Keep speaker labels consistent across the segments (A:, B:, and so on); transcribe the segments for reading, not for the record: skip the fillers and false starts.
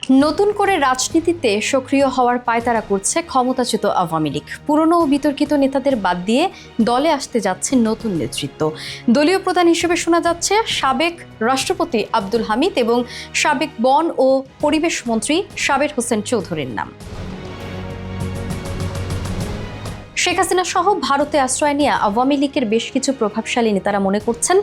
A: নতুন করে রাজনীতিতে সক্রিয় হওয়ার পায়তারা করছে ক্ষমতাচ্যুত আওয়ামী লীগ। পুরনো ও বিতর্কিত নেতাদের বাদ দিয়ে দলে আসতে যাচ্ছে নতুন নেতৃত্ব। দলীয় প্রধান হিসেবে শোনা যাচ্ছে সাবেক রাষ্ট্রপতি আব্দুল হামিদ এবং সাবেক বন ও পরিবেশ মন্ত্রী সাবের হোসেন চৌধুরীর নাম। শেখ হাসিনা সহ ভারতে আশ্রয় নিয়ে আওয়ামী লীগের বেশ কিছু প্রভাবশালী নেতারা মনে করছেন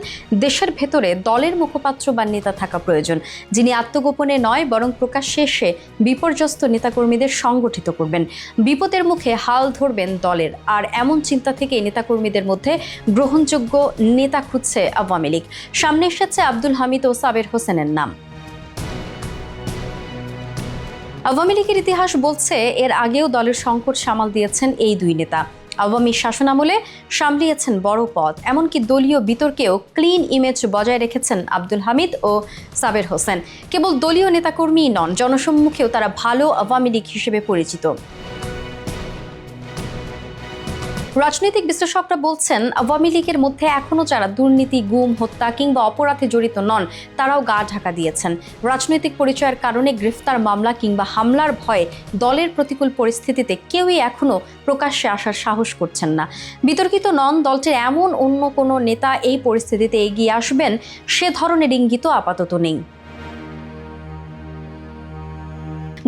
A: দেশের ভেতরে দলের মুখপাত্র বা নেতা থাকা প্রয়োজন, যিনি আত্মগোপনে নয় বরং প্রকাশ্যে এসে বিপর্যস্ত নেতাকর্মীদের সংগঠিত করবেন, বিপদের মুখে হাল ধরবেন দলের। আর এমন চিন্তা থেকে নেতাকর্মীদের মধ্যে গ্রহণযোগ্য নেতা খুঁজছে আওয়ামী লীগ। সামনে এসেছে আব্দুল হামিদ ও সাবের হোসেনের নাম। আওয়ামী লীগের ইতিহাস বলছে এর আগেও দলের সংকট সামাল দিয়েছেন এই দুই নেতা। আওয়ামী শাসনামলে সামলিয়েছেন বড় পদ, এমনকি দলীয় বিতর্কেও ক্লিন ইমেজ বজায় রেখেছেন আব্দুল হামিদ ও সাবের হোসেন। কেবল দলীয় নেতাকর্মীই নন, জনসম্মুখেও তারা ভালো আওয়ামী লীগ হিসেবে পরিচিত। রাজনৈতিক বিশ্লেষকরা বলছেন আওয়ামী লীগের মধ্যে এখনও যারা দুর্নীতি, গুম, হত্যা কিংবা অপরাধে জড়িত নন তারাও গা ঢাকা দিয়েছেন। রাজনৈতিক পরিচয়ের কারণে গ্রেফতার মামলা কিংবা হামলার ভয়ে দলের প্রতিকূল পরিস্থিতিতে কেউই এখনও প্রকাশ্যে আসার সাহস করছেন না। বিতর্কিত নন, দলটির এমন অন্য কোনো নেতা এই পরিস্থিতিতে এগিয়ে আসবেন সে ধরনের ইঙ্গিতও আপাতত নেই।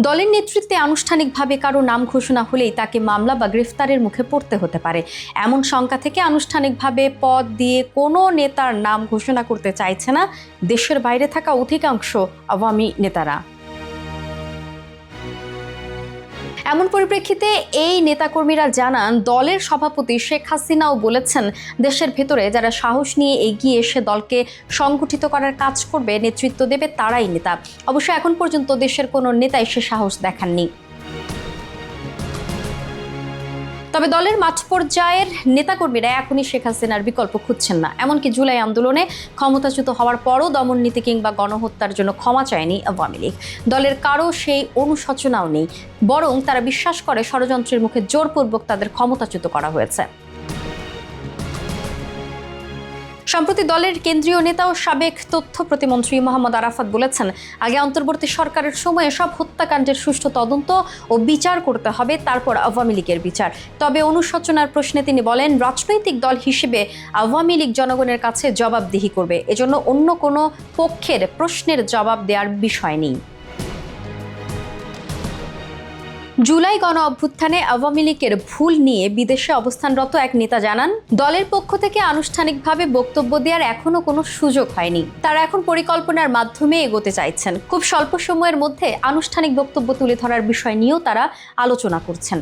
A: দলের নেতৃত্বে আনুষ্ঠানিকভাবে কারো নাম ঘোষণা হলেই তাকে মামলা বা গ্রেফতারের মুখে পড়তে হতে পারে। এমন শঙ্কা থেকে আনুষ্ঠানিকভাবে পদ দিয়ে কোনো নেতার নাম ঘোষণা করতে চাইছে না দেশের বাইরে থাকা অধিকাংশ আওয়ামী নেতারা। এমন পরিপ্রেক্ষিতে এই নেতাকর্মীরা জানান, দলের সভাপতি শেখ হাসিনাও বলেছেন দেশের ভেতরে যারা সাহস নিয়ে এগিয়ে এসে দলকে সংগঠিত করার কাজ করবে, নেতৃত্ব দেবে, তারাই নেতা। অবশ্য এখন পর্যন্ত দেশের কোনো নেতাই সে সাহস দেখাননি। তবে দলের মাঠ পর্যায়ের নেতাকর্মীরা এখনই শেখ হাসিনার বিকল্প খুঁজছেন না। এমনকি জুলাই আন্দোলনে ক্ষমতাচ্যুত হওয়ার পরও দমননীতি কিংবা গণহত্যার জন্য ক্ষমা চায়নি আওয়ামী লীগ। দলের কারো সেই অনুশোচনাও নেই, বরং তারা বিশ্বাস করে ষড়যন্ত্রের মুখে জোরপূর্বক তাদের ক্ষমতাচ্যুত করা হয়েছে। সম্প্রতি দলের কেন্দ্রীয় নেতা ও সাবেক তথ্য প্রতিমন্ত্রী মোহাম্মদ আরাফাত বলেছেন, আগে অন্তর্বর্তী সরকারের সময়ে সব হত্যাকাণ্ডের সুষ্ঠু তদন্ত ও বিচার করতে হবে, তারপর আওয়ামী লীগের বিচার। তবে অনুশোচনার প্রশ্নে তিনি বলেন, রাজনৈতিক দল হিসেবে আওয়ামী লীগ জনগণের কাছে জবাবদিহি করবে, এজন্য অন্য কোনো পক্ষের প্রশ্নের জবাব দেওয়ার বিষয় নেই। জুলাই গণ অভ্যুত্থানে আওয়ামী লীগের ভুল নিয়ে বিদেশে অবস্থানরত এক নেতা জানান, দলের পক্ষ থেকে আনুষ্ঠানিকভাবে বক্তব্য দেওয়ার এখনো কোনো সুযোগ হয়নি। তারা এখন পরিকল্পনার মাধ্যমে এগোতে চাইছেন। খুব স্বল্প সময়ের মধ্যে আনুষ্ঠানিক বক্তব্য তুলে ধরার বিষয় নিয়েও তারা আলোচনা করছেন।